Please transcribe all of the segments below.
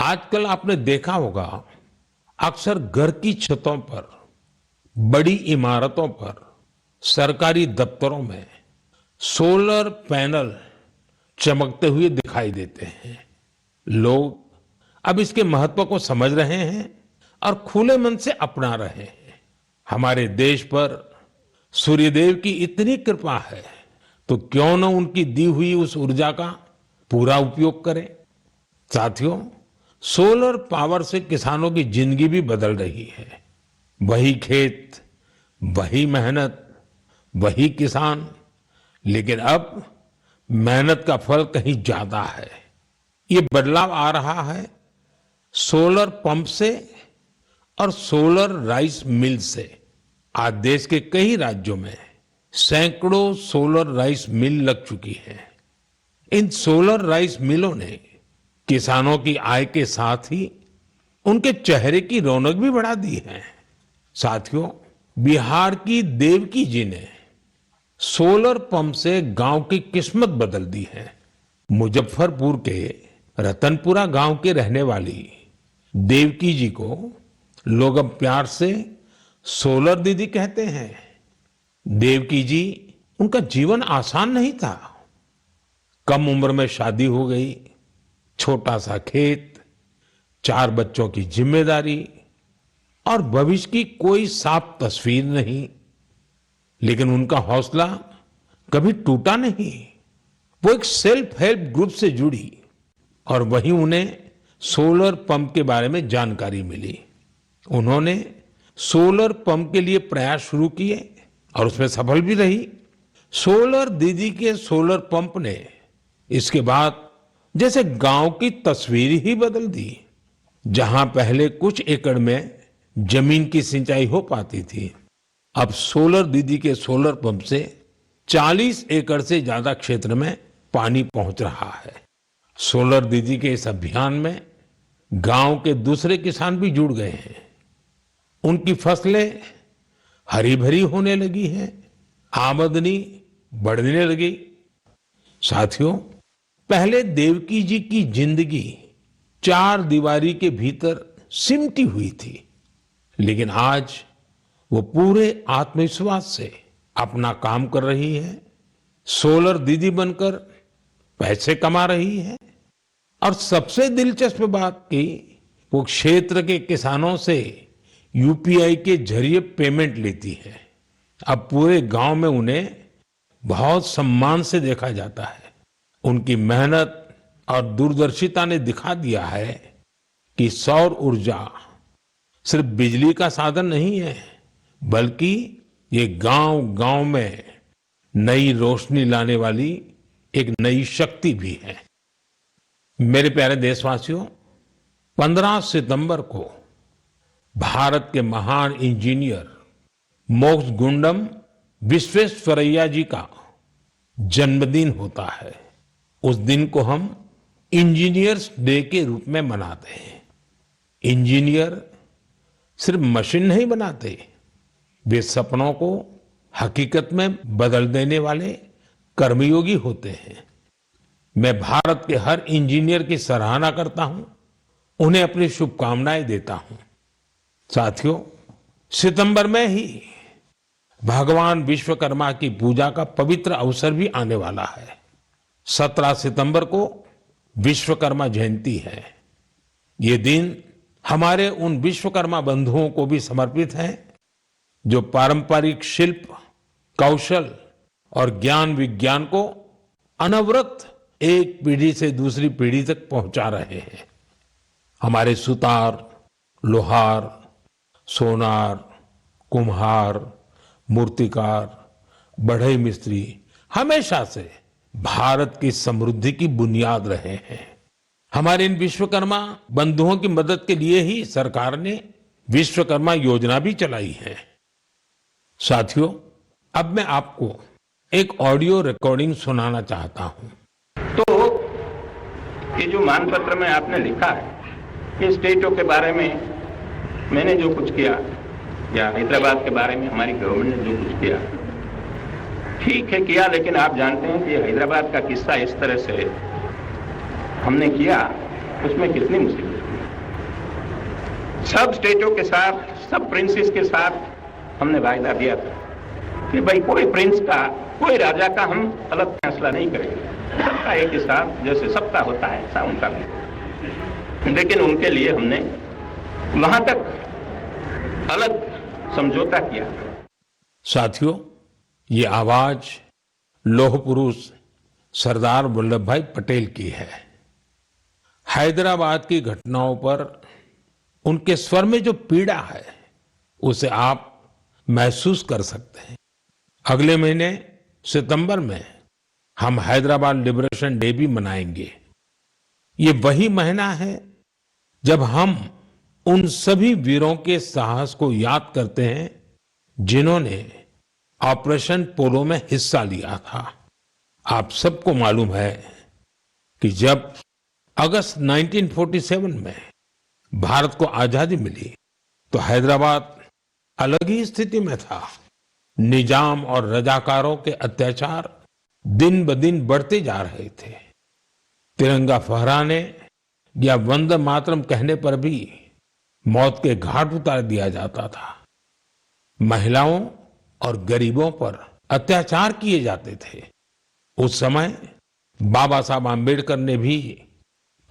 आजकल आपने देखा होगा अक्सर घर की छतों पर, बड़ी इमारतों पर, सरकारी दफ्तरों में सोलर पैनल चमकते हुए दिखाई देते हैं। लोग अब इसके महत्व को समझ रहे हैं और खुले मन से अपना रहे हैं। हमारे देश पर सूर्यदेव की इतनी कृपा है तो क्यों न उनकी दी हुई उस ऊर्जा का पूरा उपयोग करें। साथियों, सोलर पावर से किसानों की जिंदगी भी बदल रही है। वही खेत, वही मेहनत, वही किसान, लेकिन अब मेहनत का फल कहीं ज्यादा है। ये बदलाव आ रहा है सोलर पंप से और सोलर राइस मिल से। आज देश के कई राज्यों में सैकड़ों सोलर राइस मिल लग चुकी है। इन सोलर राइस मिलों ने किसानों की आय के साथ ही उनके चेहरे की रौनक भी बढ़ा दी है। साथियों, बिहार की देवकी जी ने सोलर पंप से गांव की किस्मत बदल दी है। मुजफ्फरपुर के रतनपुरा गांव के रहने वाली देवकी जी को लोग अब प्यार से सोलर दीदी कहते हैं। देवकी जी, उनका जीवन आसान नहीं था। कम उम्र में शादी हो गई, छोटा सा खेत, 4 बच्चों की जिम्मेदारी और भविष्य की कोई साफ तस्वीर नहीं। लेकिन उनका हौसला कभी टूटा नहीं। वो एक सेल्फ हेल्प ग्रुप से जुड़ी और वहीं उन्हें सोलर पंप के बारे में जानकारी मिली। उन्होंने सोलर पंप के लिए प्रयास शुरू किए और उसमें सफल भी रही। सोलर दीदी के सोलर पंप ने इसके बाद जैसे गांव की तस्वीर ही बदल दी। जहां पहले कुछ एकड़ में जमीन की सिंचाई हो पाती थी, अब सोलर दीदी के सोलर पंप से 40 एकड़ से ज्यादा क्षेत्र में पानी पहुंच रहा है। सोलर दीदी के इस अभियान में गांव के दूसरे किसान भी जुड़ गए हैं। उनकी फसलें हरी भरी होने लगी हैं, आमदनी बढ़ने लगी। साथियों, पहले देवकी जी की जिंदगी 4 दीवारी के भीतर सिमटी हुई थी, लेकिन आज वो पूरे आत्मविश्वास से अपना काम कर रही है। सोलर दीदी बनकर पैसे कमा रही है और सबसे दिलचस्प बात की, वो क्षेत्र के किसानों से यूपीआई के जरिए पेमेंट लेती है। अब पूरे गांव में उन्हें बहुत सम्मान से देखा जाता है। उनकी मेहनत और दूरदर्शिता ने दिखा दिया है कि सौर ऊर्जा सिर्फ बिजली का साधन नहीं है, बल्कि ये गांव-गांव में नई रोशनी लाने वाली एक नई शक्ति भी है। मेरे प्यारे देशवासियों, 15 सितंबर को भारत के महान इंजीनियर मोक्षगुंडम विश्वेश्वरैया जी का जन्मदिन होता है। उस दिन को हम इंजीनियर्स डे के रूप में मनाते हैं। इंजीनियर सिर्फ मशीन नहीं बनाते, वे सपनों को हकीकत में बदल देने वाले कर्मयोगी होते हैं। मैं भारत के हर इंजीनियर की सराहना करता हूं, उन्हें अपनी शुभकामनाएं देता हूं। साथियों, सितंबर में ही भगवान विश्वकर्मा की पूजा का पवित्र अवसर भी आने वाला है। 17 सितंबर को विश्वकर्मा जयंती है। ये दिन हमारे उन विश्वकर्मा बंधुओं को भी समर्पित है जो पारंपरिक शिल्प, कौशल और ज्ञान विज्ञान को अनवरत एक पीढ़ी से दूसरी पीढ़ी तक पहुंचा रहे हैं। हमारे सुतार, लोहार, सोनार, कुम्हार, मूर्तिकार, बढ़ई मिस्त्री हमेशा से भारत की समृद्धि की बुनियाद रहे हैं। हमारे इन विश्वकर्मा बंधुओं की मदद के लिए ही सरकार ने विश्वकर्मा योजना भी चलाई है। साथियों, अब मैं आपको एक ऑडियो रिकॉर्डिंग सुनाना चाहता हूं। तो ये जो मानपत्र में आपने लिखा है, ये स्टेटों के बारे में मैंने जो कुछ किया या हैदराबाद के बारे में हमारी गवर्नमेंट ने जो कुछ किया, ठीक है किया, लेकिन आप जानते हैं कि हैदराबाद का किस्सा इस तरह से हमने किया, उसमें कितनी मुसीबत थी। सब स्टेटों के साथ, सब प्रिंसेस के साथ हमने वायदा दिया था कि भाई कोई प्रिंस का, कोई राजा का हम अलग फैसला नहीं करेंगे, सबका एक ही साथ, जैसे सबका होता है ऐसा उनका भी। लेकिन उनके लिए हमने वहां तक अलग समझौता किया। साथियों, ये आवाज लौह पुरुष सरदार वल्लभ भाई पटेल की है। हैदराबाद की घटनाओं पर उनके स्वर में जो पीड़ा है उसे आप महसूस कर सकते हैं। अगले महीने सितंबर में हम हैदराबाद लिबरेशन डे भी मनाएंगे। ये वही महीना है जब हम उन सभी वीरों के साहस को याद करते हैं जिन्होंने ऑपरेशन पोलो में हिस्सा लिया था। आप सबको मालूम है कि जब अगस्त 1947 में भारत को आजादी मिली तो हैदराबाद अलग ही स्थिति में था। निजाम और रजाकारों के अत्याचार दिन ब दिन बढ़ते जा रहे थे। तिरंगा फहराने या वंदे मातरम कहने पर भी मौत के घाट उतार दिया जाता था। महिलाओं और गरीबों पर अत्याचार किए जाते थे। उस समय बाबा साहब आम्बेडकर ने भी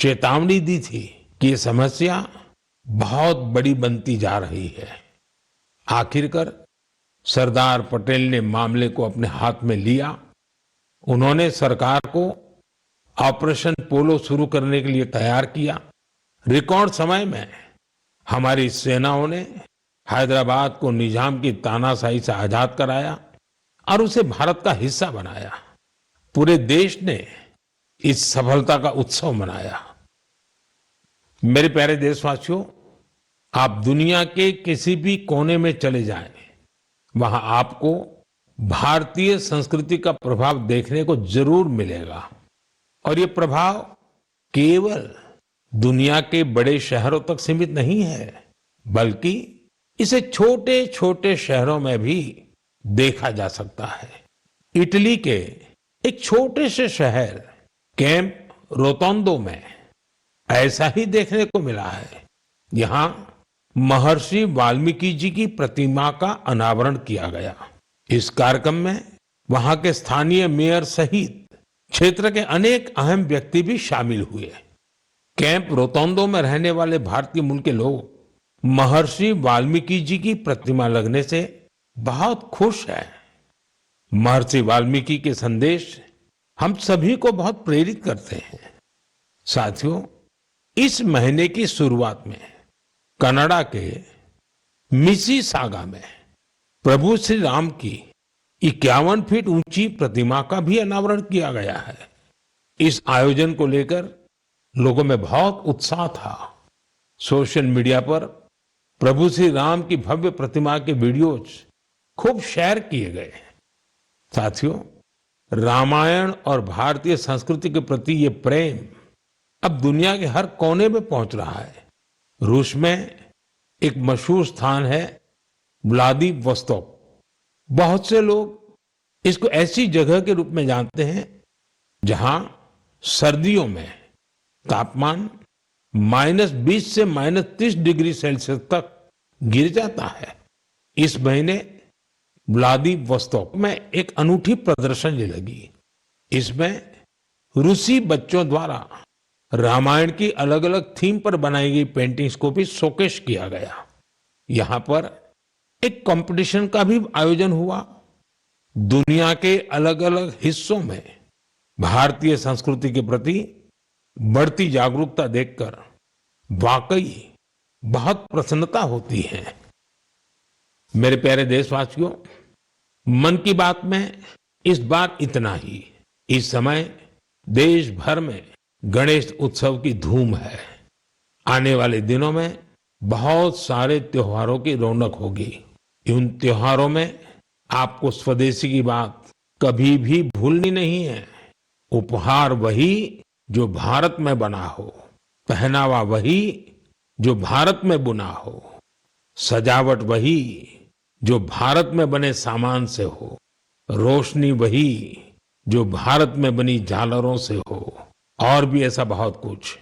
चेतावनी दी थी कि ये समस्या बहुत बड़ी बनती जा रही है। आखिरकार सरदार पटेल ने मामले को अपने हाथ में लिया। उन्होंने सरकार को ऑपरेशन पोलो शुरू करने के लिए तैयार किया। रिकॉर्ड समय में हमारी सेनाओं ने हैदराबाद को निजाम की तानाशाही से आजाद कराया और उसे भारत का हिस्सा बनाया। पूरे देश ने इस सफलता का उत्सव मनाया। मेरे प्यारे देशवासियों, आप दुनिया के किसी भी कोने में चले जाएं, वहां आपको भारतीय संस्कृति का प्रभाव देखने को जरूर मिलेगा। और ये प्रभाव केवल दुनिया के बड़े शहरों तक सीमित नहीं है, बल्कि इसे छोटे छोटे शहरों में भी देखा जा सकता है। इटली के एक छोटे से शहर कैंप रोतोंडो में ऐसा ही देखने को मिला है। यहाँ महर्षि वाल्मीकि जी की प्रतिमा का अनावरण किया गया। इस कार्यक्रम में वहां के स्थानीय मेयर सहित क्षेत्र के अनेक अहम व्यक्ति भी शामिल हुए। कैंप रोतोंडो में रहने वाले भारतीय मूल के लोग महर्षि वाल्मीकि जी की प्रतिमा लगने से बहुत खुश हैं। महर्षि वाल्मीकि के संदेश हम सभी को बहुत प्रेरित करते हैं। साथियों, इस महीने की शुरुआत में कनाडा के मिसिसागा में प्रभु श्री राम की 51 फीट ऊंची प्रतिमा का भी अनावरण किया गया है। इस आयोजन को लेकर लोगों में बहुत उत्साह था। सोशल मीडिया पर प्रभु श्री राम की भव्य प्रतिमा के वीडियोज खूब शेयर किए गए। साथियों, रामायण और भारतीय संस्कृति के प्रति ये प्रेम अब दुनिया के हर कोने में पहुंच रहा है। रूस में एक मशहूर स्थान है व्लादिवोस्तोक। बहुत से लोग इसको ऐसी जगह के रूप में जानते हैं जहां सर्दियों में तापमान -20 से -30 डिग्री सेल्सियस तक गिर जाता है। इस महीने व्लादिवोस्तोक में एक अनूठी प्रदर्शनी लगी। इसमें रूसी बच्चों द्वारा रामायण की अलग अलग थीम पर बनाई गई पेंटिंग्स को भी शोकेस किया गया। यहाँ पर एक कंपटीशन का भी आयोजन हुआ। दुनिया के अलग अलग हिस्सों में भारतीय संस्कृति के प्रति बढ़ती जागरूकता देखकर वाकई बहुत प्रसन्नता होती है। मेरे प्यारे देशवासियों, मन की बात में इस बार इतना ही। इस समय देश भर में गणेश उत्सव की धूम है। आने वाले दिनों में बहुत सारे त्योहारों की रौनक होगी। उन त्योहारों में आपको स्वदेशी की बात कभी भी भूलनी नहीं है। उपहार वही जो भारत में बना हो, पहनावा वही जो भारत में बुना हो, सजावट वही जो भारत में बने सामान से हो, रोशनी वही जो भारत में बनी झालरों से हो, और भी ऐसा बहुत कुछ।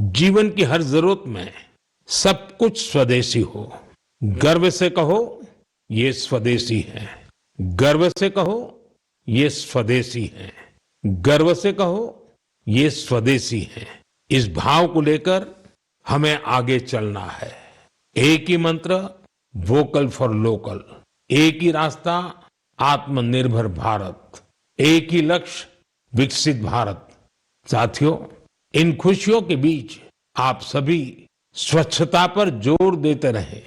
जीवन की हर जरूरत में सब कुछ स्वदेशी हो। गर्व से कहो ये स्वदेशी है, गर्व से कहो ये स्वदेशी है, गर्व से कहो ये स्वदेशी है। इस भाव को लेकर हमें आगे चलना है। एक ही मंत्र, वोकल फॉर लोकल। एक ही रास्ता, आत्मनिर्भर भारत। एक ही लक्ष्य, विकसित भारत। साथियों, इन खुशियों के बीच आप सभी स्वच्छता पर जोर देते रहें।